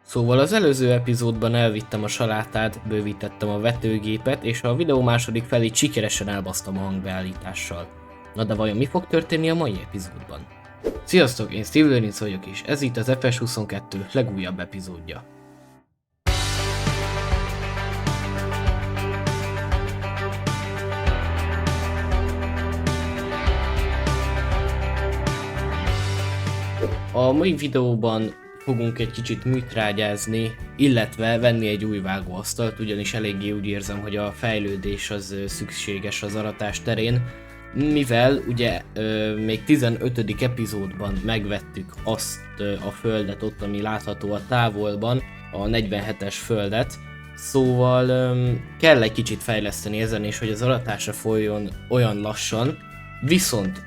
Szóval az előző epizódban elvittem a salátát, bővítettem a vetőgépet, és a videó második felét sikeresen elbasztam a hangbeállítással. Na de vajon mi fog történni a mai epizódban? Sziasztok, én Steve Lőrinc vagyok, és ez itt az FS22 legújabb epizódja. A mai videóban fogunk egy kicsit műtrágyázni, illetve venni egy új vágóasztalt, ugyanis eléggé úgy érzem, hogy a fejlődés az szükséges az aratás terén, mivel ugye még 15. epizódban megvettük azt a földet ott, ami látható a távolban, a 47-es földet, szóval kell egy kicsit fejleszteni ezen is, hogy az aratásra folyjon olyan lassan. Viszont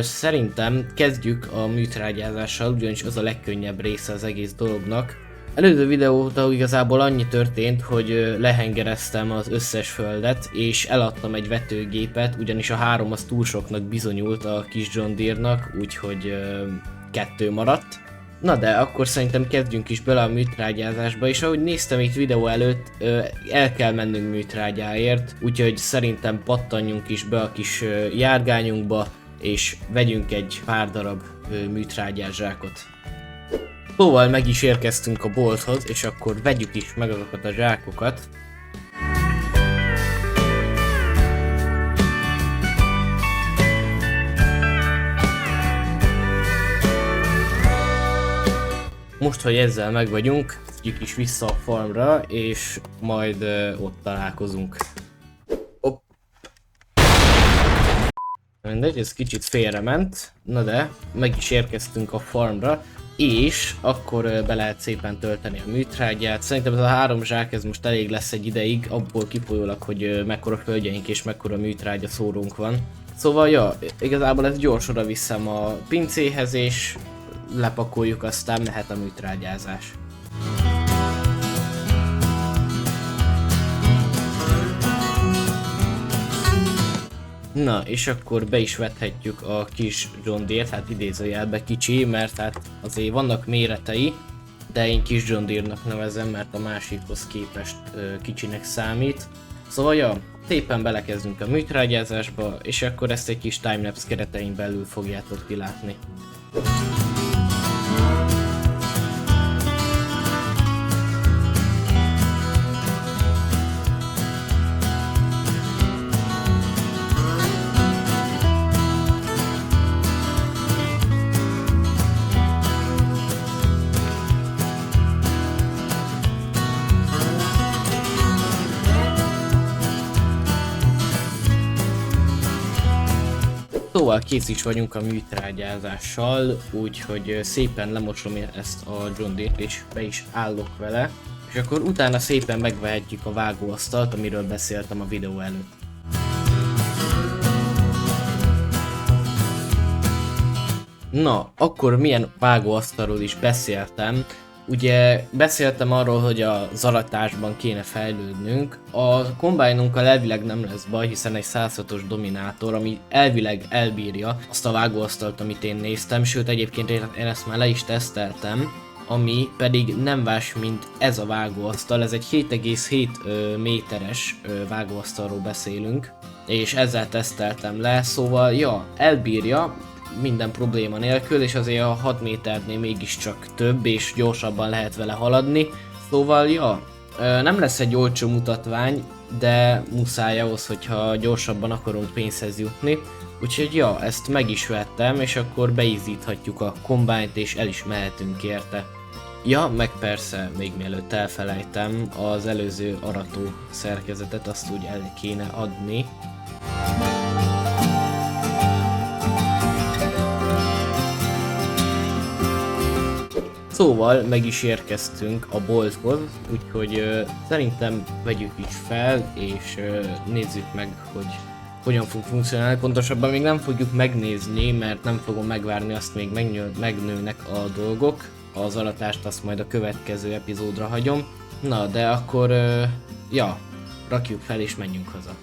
szerintem kezdjük a műtrágyázással, ugyanis az a legkönnyebb része az egész dolognak. Előző videó óta igazából annyi történt, hogy lehengereztem az összes földet, és eladtam egy vetőgépet, ugyanis a 3 az túl soknak bizonyult a kis John Deere-nak, úgyhogy 2 maradt. Na de akkor szerintem kezdjünk is bele a műtrágyázásba, és ahogy néztem itt videó előtt, el kell mennünk műtrágyáért, úgyhogy szerintem pattanjunk is be a kis járgányunkba, és vegyünk egy pár darab műtrágyás zsákot. Szóval meg is érkeztünk a bolthoz, és akkor vegyük is meg azokat a zsákokat. Most, hogy ezzel meg vagyunk, tegyük is vissza a farmra, és majd ott találkozunk. Hopp. Mindegy, ez kicsit félrement, na de meg is érkeztünk a farmra, és akkor be lehet szépen tölteni a műtrágyát. Szerintem ez a 3 zsák ez most elég lesz egy ideig, abból kifolyólag, hogy mekkora földjeink és mekkora műtrágya szórónk van. Szóval ja, igazából ezt gyors oda viszem a pincéhez, és lepakoljuk, aztán mehet a műtrágyázás. Na, és akkor be is vethetjük a kis John Deere-t, hát idézőjelbe kicsi, mert hát azért vannak méretei, de én kis John Deere-nak nevezem, mert a másikhoz képest kicsinek számít. Szóval ja, szépen belekezdünk a műtrágyázásba, és akkor ezt egy kis timelapse keretein belül fogjátok kilátni. Szóval kész is vagyunk a műtrágyázással, úgyhogy szépen lemosom ezt a John Deere-t, és be is állok vele. És akkor utána szépen megvehetjük a vágóasztalt, amiről beszéltem a videó előtt. Na, akkor milyen vágóasztalról is beszéltem. Ugye beszéltem arról, hogy a zaratásban kéne fejlődnünk. A kombájnunkkal elvileg nem lesz baj, hiszen egy 106-os dominátor, ami elvileg elbírja azt a vágóasztalt, amit én néztem, sőt egyébként én ezt már le is teszteltem, ami pedig nem más, mint ez a vágóasztal. Ez egy 7,7 méteres vágóasztalról beszélünk, és ezzel teszteltem le, szóval ja, elbírja minden probléma nélkül, és azért a 6 méternél mégiscsak több, és gyorsabban lehet vele haladni. Szóval ja, nem lesz egy olcsó mutatvány, de muszáj ahhoz, hogyha gyorsabban akarunk pénzhez jutni. Úgyhogy ja, ezt meg is vettem, és akkor beízíthatjuk a kombányt, és el is mehetünk érte. Ja, meg persze, még mielőtt elfelejtem, az előző arató szerkezetet azt úgy el kéne adni. Szóval meg is érkeztünk a bolthoz, úgyhogy szerintem vegyük is fel, és nézzük meg, hogy hogyan fog funkcionálni. Pontosabban még nem fogjuk megnézni, mert nem fogom megvárni, azt még megnőnek a dolgok. Az aratást azt majd a következő epizódra hagyom. Na, de akkor ja, rakjuk fel és menjünk haza.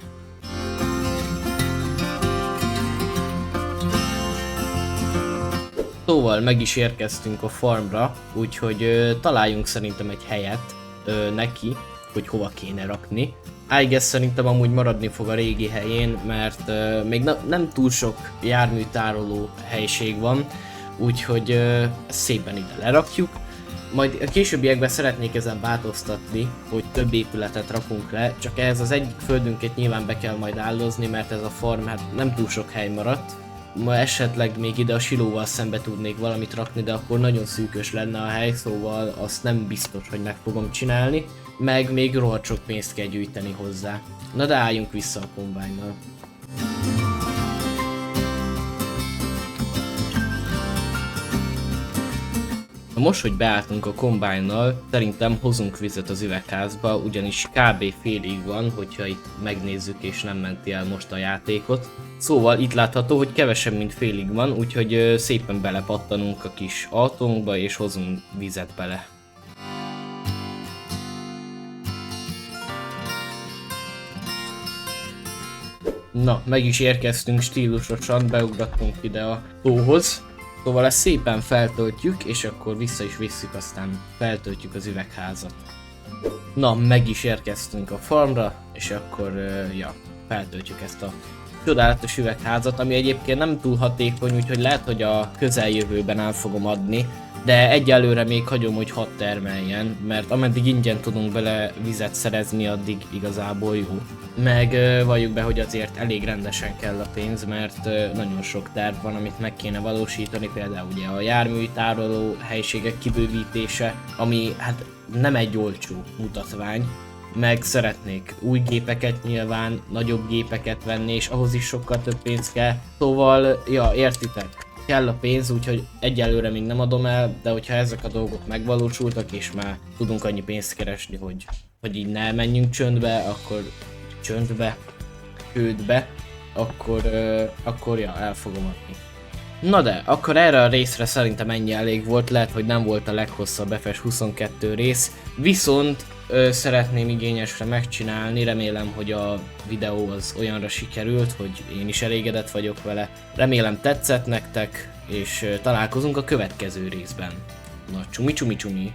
Szóval meg is érkeztünk a farmra, úgyhogy találjunk szerintem egy helyet neki, hogy hova kéne rakni. I guess szerintem amúgy maradni fog a régi helyén, mert még nem túl sok járműtároló helység van, úgyhogy szépen ide lerakjuk. Majd a későbbiekben szeretnék ezen változtatni, hogy több épületet rakunk le, csak ehhez az egyik földünket nyilván be kell majd áldozni, mert ez a farm hát nem túl sok hely maradt. Ma esetleg még ide a silóval szembe tudnék valamit rakni, de akkor nagyon szűkös lenne a hely, szóval azt nem biztos, hogy meg fogom csinálni. Meg még rohadt sok pénzt kell gyűjteni hozzá. Na de álljunk vissza a kombájnnal. Na most, hogy beálltunk a kombájnnal, szerintem hozunk vizet az üvegházba, ugyanis kb. Félig van, hogyha itt megnézzük és nem menti el most a játékot. Szóval itt látható, hogy kevesebb mint félig van, úgyhogy szépen belepattanunk a kis autónkba és hozunk vizet bele. Na, meg is érkeztünk stílusosan, beugrattunk ide a tóhoz. Szóval ezt szépen feltöltjük, és akkor vissza is visszük, aztán feltöltjük az üvegházat. Na, meg is érkeztünk a farmra, és akkor, feltöltjük ezt a csodálatos üvegházat, ami egyébként nem túl hatékony, úgyhogy lehet, hogy a közeljövőben el fogom adni, de egyelőre még hagyom, hogy hadd termeljen, mert ameddig ingyen tudunk bele vizet szerezni, addig igazából jó. Meg valljuk be, hogy azért elég rendesen kell a pénz, mert nagyon sok terv van, amit meg kéne valósítani, például ugye a járműtároló helységek kibővítése, ami hát nem egy olcsó mutatvány, meg szeretnék új gépeket nyilván, nagyobb gépeket venni, és ahhoz is sokkal több pénz kell, szóval, ja, értitek, kell a pénz, úgyhogy egyelőre még nem adom el, de hogyha ezek a dolgok megvalósultak, és már tudunk annyi pénzt keresni, hogy így ne menjünk csődbe, akkor ja, el fogom adni. Na de, akkor erre a részre szerintem ennyi elég volt, lehet, hogy nem volt a leghosszabb FS22 rész, viszont szeretném igényesre megcsinálni, remélem, hogy a videó az olyanra sikerült, hogy én is elégedett vagyok vele. Remélem tetszett nektek, és találkozunk a következő részben. Na, csumi csumi csumi!